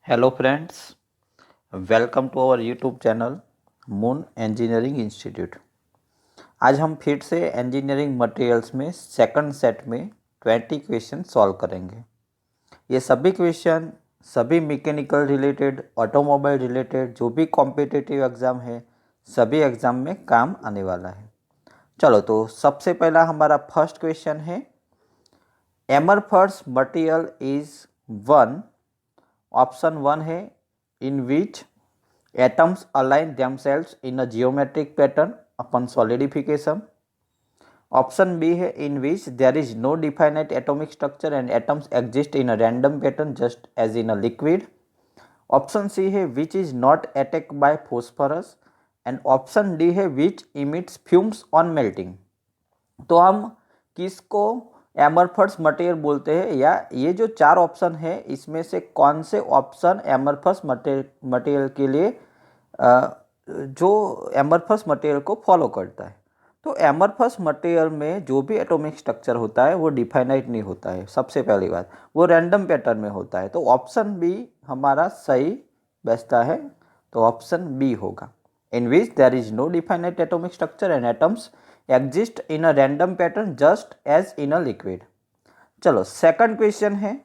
Hello friends, welcome to our YouTube channel Moon Engineering Institute. आज हम फिर से इंजीनियरिंग मटेरियल्स में सेकंड सेट में 20 क्वेश्चन सॉल्व करेंगे। ये सभी क्वेश्चन सभी मैकेनिकल रिलेटेड, ऑटोमोबाइल रिलेटेड, जो भी कॉम्पिटिटिव एग्ज़ाम है सभी एग्ज़ाम में काम आने वाला है। चलो, तो सबसे पहला हमारा फर्स्ट क्वेश्चन है, amorphous material is one. Option one है in which atoms align themselves in a geometric pattern upon solidification. Option B है in which there is no definite atomic structure and atoms exist in a random pattern just as in a liquid. Option C है which is not attacked by phosphorus and option D है which emits fumes on melting. तो हम किसको एमरफर्स material बोलते हैं, या ये जो चार ऑप्शन है इसमें से कौन से ऑप्शन एमरफर्स मटेरियल के लिए जो एमरफर्स मटेरियल को फॉलो करता है। तो एमरफर्स मटेरियल में जो भी एटॉमिक स्ट्रक्चर होता है वो डिफाइनाइट नहीं होता है। सबसे पहली बात, वो रैंडम पैटर्न में होता है। तो ऑप्शन बी हमारा सही बैठता है। तो ऑप्शन बी होगा, in which there is no definite atomic structure and atoms exist in a random pattern just as in a liquid. चलो, सेकंड क्वेश्चन है,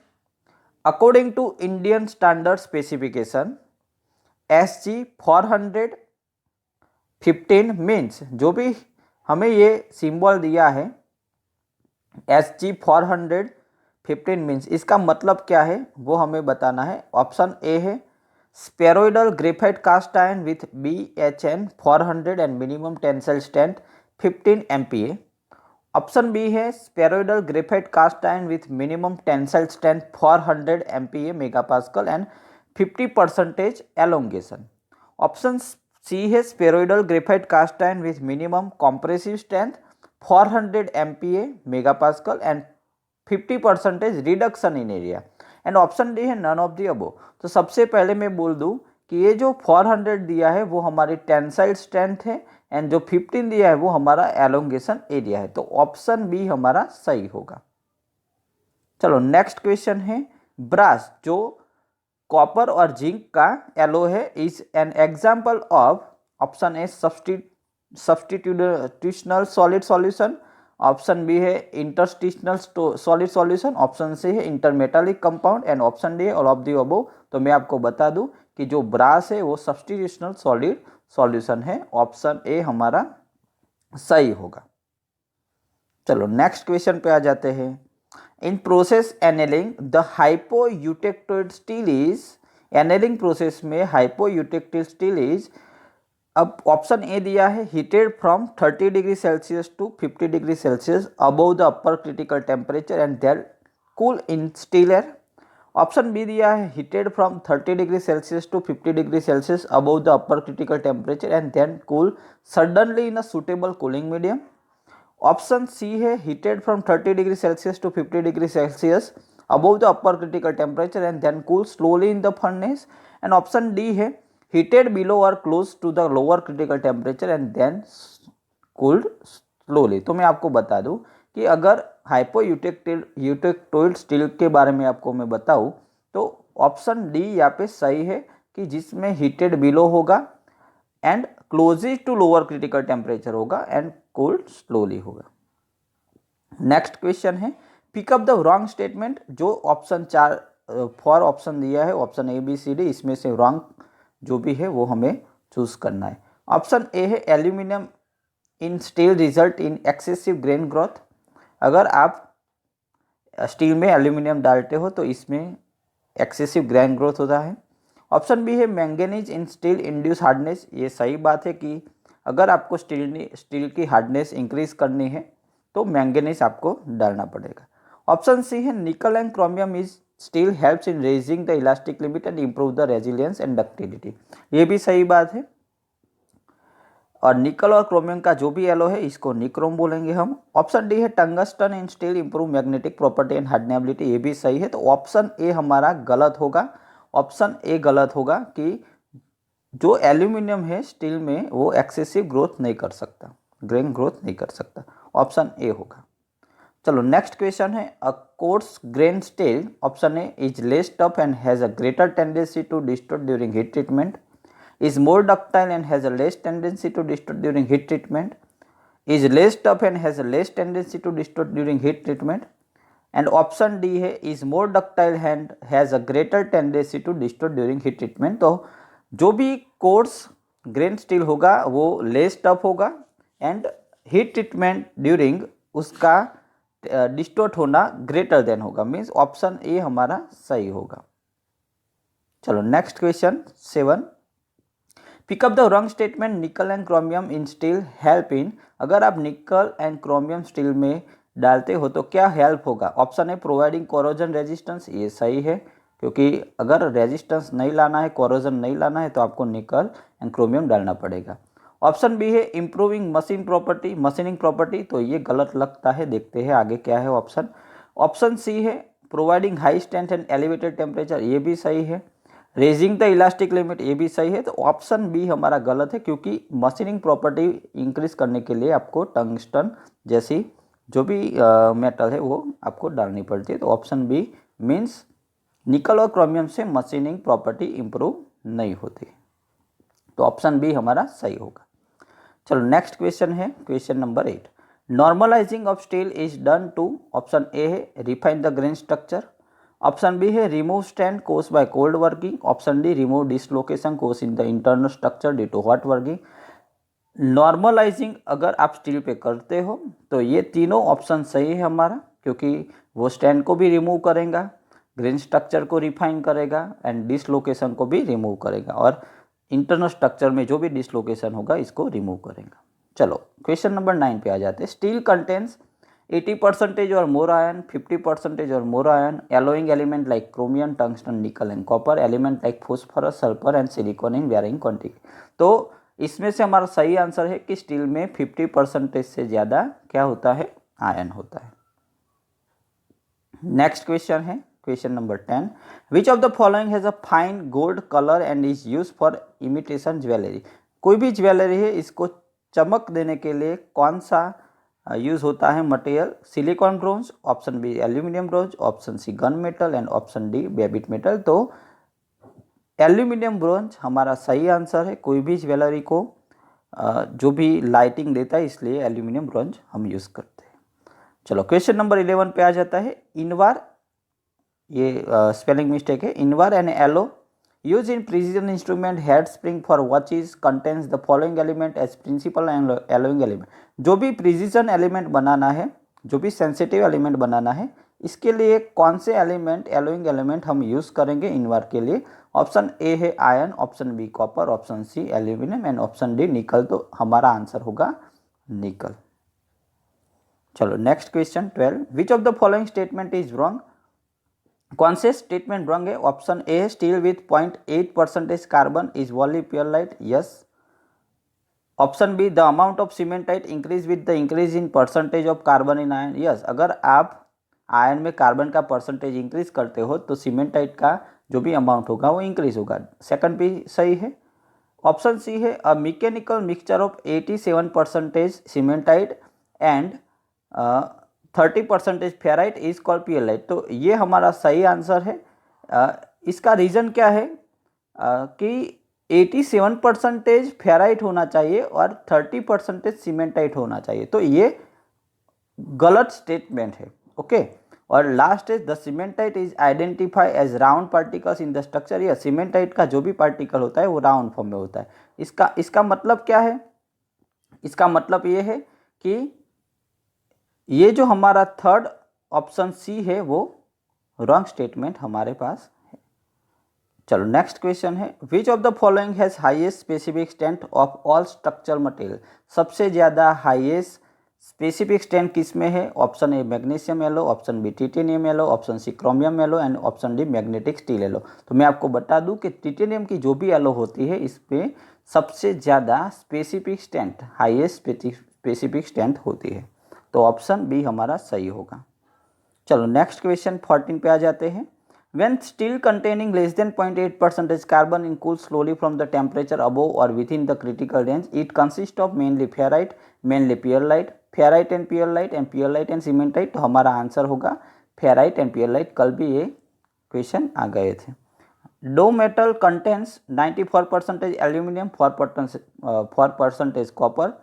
according to Indian standard specification SG 415 means, जो भी हमें ये symbol दिया है SG 415 means, इसका मतलब क्या है वो हमें बताना है। ऑप्शन ए है spheroidal graphite cast iron with BHN 400 and minimum tensile strength 15 MPa। Option B है spheroidal graphite cast iron with minimum tensile strength 400 MPa megapascal and 50% elongation. Option C है spheroidal graphite cast iron with minimum compressive strength 400 MPa megapascal and 50% reduction in area. And option D है none of the above. तो सबसे पहले मैं बोल दूं कि ये जो 400 दिया है वो हमारी टेंसाइल स्ट्रेंथ है एंड जो 15 दिया है वो हमारा एलोंगेशन एरिया है। तो ऑप्शन बी हमारा सही होगा। चलो, नेक्स्ट क्वेश्चन है, ब्रास जो कॉपर और जिंक का एलो है is an example of, option A substitutional solid solution, option B है interstitial solid solution, option C है intermetallic compound and option D है ऑल ऑफ द अबव। तो मैं आपको बता दूं कि जो ब्रास है वो सब्स्टिट्यूशनल सॉलिड सॉल्यूशन है। ऑप्शन ए हमारा सही होगा। चलो, नेक्स्ट क्वेश्चन पे आ जाते हैं, in process annealing the hypoeutectoid steel is, annealing process में हाइपोयूटेक्टिव स्टील इज, अब ऑप्शन ए दिया है heated from 30 degree Celsius to 50 degree Celsius above the upper critical temperature and then cool in still air. Option B दिया है heated from 30 degree Celsius to 50 degree Celsius above the upper critical temperature and then cool suddenly in a suitable cooling medium. Option C है heated from 30 degree Celsius to 50 degree Celsius above the upper critical temperature and then cool slowly in the furnace. And option D है heated below और close to the lower critical temperature and then cooled slowly. तो मैं आपको बता दूं कि अगर hypoeutectoid steel के बारे में आपको मैं बताऊं तो ऑप्शन डी यहाँ पे सही है, कि जिसमें हीटेड बिलो होगा and closest to lower critical temperature होगा एंड कूल्ड स्लोली होगा। नेक्स्ट क्वेश्चन है, pick up the wrong statement, जो ऑप्शन 4 4 ऑप्शन दिया है, option A B C D, इसमें से रॉन्ग जो भी है वो हमें चूज करना है। ऑप्शन ए है aluminium in steel result in excessive grain growth, अगर आप स्टील में एल्यूमिनियम डालते हो तो इसमें एक्सेसिव ग्रेन ग्रोथ होता है। ऑप्शन बी है मैंगनीज इन स्टील इंड्यूस हार्डनेस, ये सही बात है कि अगर आपको स्टील की हार्डनेस इंक्रीज करनी है तो मैंगनीज आपको डालना पड़ेगा। ऑप्शन सी है निकल and chromium is steel helps in raising the elastic limit and improve the resilience and ductility, ये भी सही बात है। और निकल और क्रोमियम का जो भी एलो है इसको निक्रोम बोलेंगे हम। ऑप्शन डी है tungsten in steel improve magnetic property and hardenability, ये भी सही है। तो ऑप्शन ए हमारा गलत होगा। ऑप्शन ए गलत होगा कि जो एल्यूमिनियम है स्टील में वो एक्सेसिव ग्रोथ नहीं कर सकता, ग्रेन ग्रोथ नहीं कर सकता। ऑप्शन ए होगा। चलो नेक्स्ट क्वेश्चन है, a coarse grain steel option A is less tough and has a greater tendency to distort during heat treatment, is more ductile and has a less tendency to distort during heat treatment, is less tough and has a less tendency to distort during heat treatment, and option D है is more ductile and has a greater tendency to distort during heat treatment। तो जो भी course grain steel होगा वो less tough होगा and heat treatment during उसका distort होना greater than होगा, मीन्स ऑप्शन ए हमारा सही होगा। चलो next question 7, pick up the wrong statement nickel and chromium in steel help in. अगर आप निकल एंड क्रोमियम स्टील में डालते हो तो क्या हेल्प होगा? ऑप्शन है प्रोवाइडिंग कोरोजन रेजिस्टेंस, ये सही है क्योंकि अगर रेजिस्टेंस नहीं लाना है, कोरोजन नहीं लाना है तो आपको निकल एंड क्रोमियम डालना पड़ेगा। ऑप्शन बी है इम्प्रूविंग मशीनिंग प्रॉपर्टी, तो ये गलत लगता है, देखते हैं आगे क्या है ऑप्शन। ऑप्शन सी है providing high strength and elevated temperature, ये भी सही है। रेजिंग द इलास्टिक लिमिट, ये भी सही है। तो ऑप्शन बी हमारा गलत है क्योंकि मशीनिंग प्रॉपर्टी इंक्रीज करने के लिए आपको टंगस्टन जैसी जो भी मेटल है वो आपको डालनी पड़ती है। तो ऑप्शन बी मीन्स निकल और क्रोमियम से मशीनिंग प्रॉपर्टी इंप्रूव नहीं होती। तो ऑप्शन बी हमारा सही होगा। चलो नेक्स्ट क्वेश्चन है question number 8, normalizing of steel is done to. Option A है refine the grain structure, option B है remove strength caused by cold working, option D remove dislocation caused in the internal structure due to hot working. Normalizing अगर आप steel पे करते हो तो ये तीनों ऑप्शन सही है हमारा, क्योंकि वो स्ट्रेंथ को भी रिमूव करेगा, ग्रेन स्ट्रक्चर को रिफाइन करेगा एंड डिसलोकेशन को भी रिमूव करेगा, और इंटरनल स्ट्रक्चर में जो भी डिसलोकेशन होगा इसको रिमूव करेगा। चलो क्वेश्चन नंबर 9 पे आ जाते हैं। स्टील कंटेन्स 80% और मोर आयन, 50% और more iron, alloying element like chromium, tungsten, nickel and copper, element like phosphorus, sulphur and silicon in varying quantity. तो इसमें से हमारा सही आंसर है कि स्टील में 50% से ज़्यादा क्या होता है? आयन होता है। नेक्स्ट क्वेश्चन है question number 10, which of the following has a fine gold colour and is use for imitation jewellery. कोई भी ज्वेलरी है इसको चमक देने के लिए कौन सा यूज होता है material? Silicon bronze, option B aluminium bronze, option C gun metal and option D babbitt metal. तो एल्यूमिनियम ब्रोंज हमारा सही आंसर है। कोई भी ज्वेलरी को जो भी लाइटिंग देता है इसलिए एल्यूमिनियम ब्रोंज हम यूज करते हैं। चलो क्वेश्चन नंबर 11 पे आ जाता है। इनवार, ये स्पेलिंग मिस्टेक है, invar and alloy use in precision instrument head spring for watches contains the following element as principal and alloying element. जो भी प्रिसीजन एलिमेंट बनाना है, जो भी सेंसिटिव एलिमेंट बनाना है, इसके लिए कौन से एलिमेंट एलोइंग एलिमेंट हम यूज करेंगे इनवार के लिए? ऑप्शन ए है iron, option B copper, option C aluminium and option D nickel. तो हमारा आंसर होगा निकल। चलो next question 12, which of the following statement is wrong. कौन से स्टेटमेंट रॉन्ग है? Option A steel with 0.8% carbon is wholly pearlite, yes. Option B the amount of cementite increase with the increase in percentage of carbon in ion, yes. अगर आप ion में carbon का percentage increase करते हो तो cementite का जो भी अमाउंट होगा वो इंक्रीज होगा, सेकंड भी सही है। ऑप्शन सी है a mechanical mixture of 87% cementite and 30% ferrite is called पियरलाइट। तो ये हमारा सही आंसर है। इसका रीज़न क्या है कि 87% फेराइट होना चाहिए और 30% सीमेंटाइट होना चाहिए, तो ये गलत स्टेटमेंट है, ओके। और last is the cementite is identify as round particles in the structure. या सीमेंटाइट का जो भी पार्टिकल होता है वो राउंड फॉर्म में होता है। इसका मतलब क्या है? इसका मतलब ये है कि ये जो हमारा थर्ड ऑप्शन सी है वो रॉन्ग स्टेटमेंट हमारे पास है। चलो नेक्स्ट क्वेश्चन है, which of the following has highest specific strength of all structural material. सबसे ज़्यादा हाईएस्ट स्पेसिफिक स्ट्रेंथ किस में है? Option A magnesium alloy, option B titanium alloy, option C chromium alloy and option D magnetic steel alloy. तो मैं आपको बता दूं कि टिटेनियम की जो भी एलो होती है इसमें सबसे ज़्यादा specific strength, highest specific strength होती है। तो ऑप्शन बी हमारा सही होगा। चलो नेक्स्ट क्वेश्चन 14 पे आ जाते हैं। When steel containing less than 0.8% carbon in cools slowly from the temperature above or within the critical range, it consists of mainly ferrite, mainly pearlite, ferrite and पियरलाइट and पियरलाइट and cementite, तो हमारा answer होगा ferrite and पियरलाइट। कल भी ये question आ गए थे। Dow metal contains 94% aluminium, 4% copper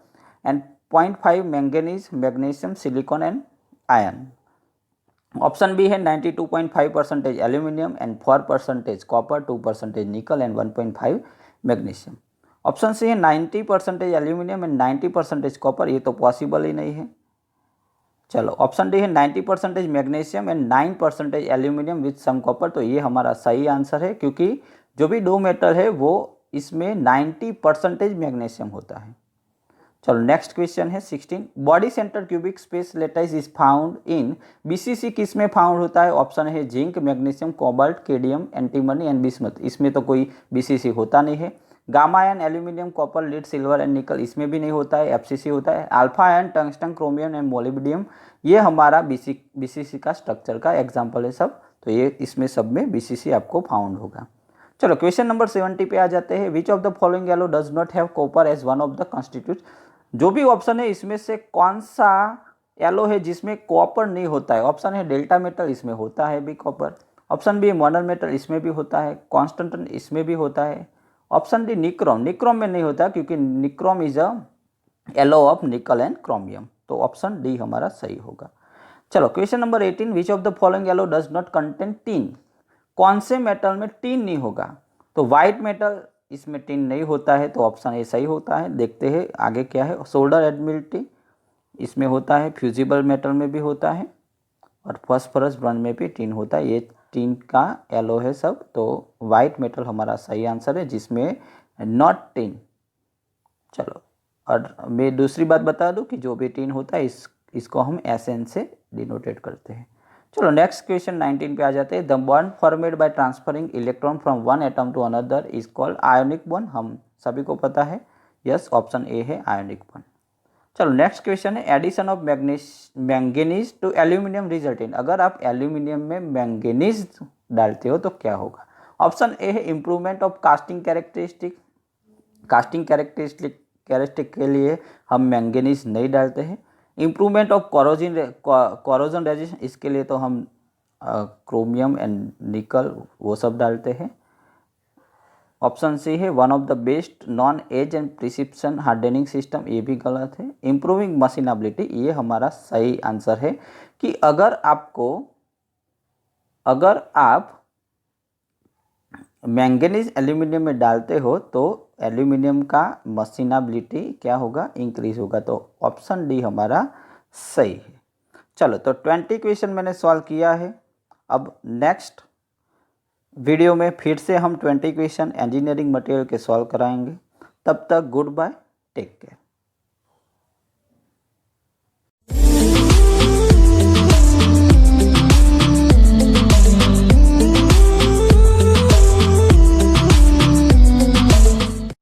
and 0.5 manganese, magnesium, silicon and iron. Option B है 92.5% एल्यूमिनियम एंड 4% कॉपर, 2% निकल एंड 1.5 मैग्नीशियम। ऑप्शन सी है 90% एल्यूमिनियम एंड 90% कॉपर, ये तो पॉसिबल ही नहीं है। चलो ऑप्शन डी है 90% magnesium and 9% aluminium with some copper, तो ये हमारा सही आंसर है, क्योंकि जो भी डो मेटल है वो इसमें 90% मैग्नीशियम होता है। चलो नेक्स्ट क्वेश्चन है 16, body centre cubic space lattice is found in, BCC किस में फाउंड होता है? ऑप्शन है zinc, magnesium, cobalt, cadmium, antimony and bismuth, इसमें तो कोई बीसीसी होता नहीं है। Gamma iron, aluminium, copper, lead, silver and nickel, इसमें भी नहीं होता है, एफसीसी होता है। Alpha iron, tungsten, chromium and molybdenum, ये हमारा बीसीसी का स्ट्रक्चर का एग्जाम्पल है सब, तो ये इसमें सब में बीसीसी आपको फाउंड होगा। चलो क्वेश्चन नंबर 70 पे आ जाते हैं। Which of the following alloy does not have copper as one of the constitute, जो भी ऑप्शन है इसमें से कौन सा येलो है जिसमें कॉपर नहीं होता है? ऑप्शन है डेल्टा मेटल, इसमें होता है भी copper. Option B Monel metal, इसमें भी होता है। कॉन्स्टेंटन, इसमें भी होता है। ऑप्शन डी निक्रोम, निक्रोम में नहीं होता क्योंकि nichrome is a yellow of निकल एंड क्रोमियम, तो ऑप्शन डी हमारा सही होगा। चलो question number 18, which of the following alloy does not contain tin, कौन से मेटल में टीन नहीं होगा? तो व्हाइट मेटल, इसमें टीन नहीं होता है, तो ऑप्शन ए सही होता है। देखते हैं आगे क्या है। सोल्डर एडमिलिटी, इसमें होता है। फ्यूजिबल मेटल में भी होता है और फॉस्फोरस ब्रॉन्ज में भी टीन होता है। ये टीन का येलो है सब, तो वाइट मेटल हमारा सही आंसर है जिसमें नॉट टीन। चलो, और मैं दूसरी बात बता दूं कि जो भी टीन होता है इसको हम SN से डिनोटेट करते हैं। चलो नेक्स्ट क्वेश्चन 19 पे आ जाते हैं। The bond formed by transferring electron from one atom to another is called ionic bond, हम सभी को पता है। यस, ऑप्शन ए है आयोनिक बॉन्ड। चलो नेक्स्ट क्वेश्चन है, addition of manganese to aluminium result in, अगर आप एल्यूमिनियम में मैंगनीज डालते हो तो क्या होगा? ऑप्शन ए है improvement of casting characteristic, casting characteristic के लिए हम मैंगनीज नहीं डालते हैं। इम्प्रूवमेंट ऑफ कोरोजन रेजिस्टेंस, इसके लिए तो हम क्रोमियम एंड निकल वो सब डालते हैं। ऑप्शन सी है one of the best known age and precipitation hardening system, ये भी गलत है। इम्प्रूविंग मशीनबिलिटी, ये हमारा सही आंसर है कि अगर आप मैंगनीज एल्यूमिनियम में डालते हो तो एल्यूमिनियम का मशीनबिलिटी क्या होगा? इंक्रीज होगा, तो ऑप्शन डी हमारा सही है। चलो तो 20 क्वेश्चन मैंने सॉल्व किया है। अब नेक्स्ट वीडियो में फिर से हम 20 क्वेश्चन इंजीनियरिंग मटेरियल के सॉल्व कराएंगे। तब तक गुड बाय, टेक केयर।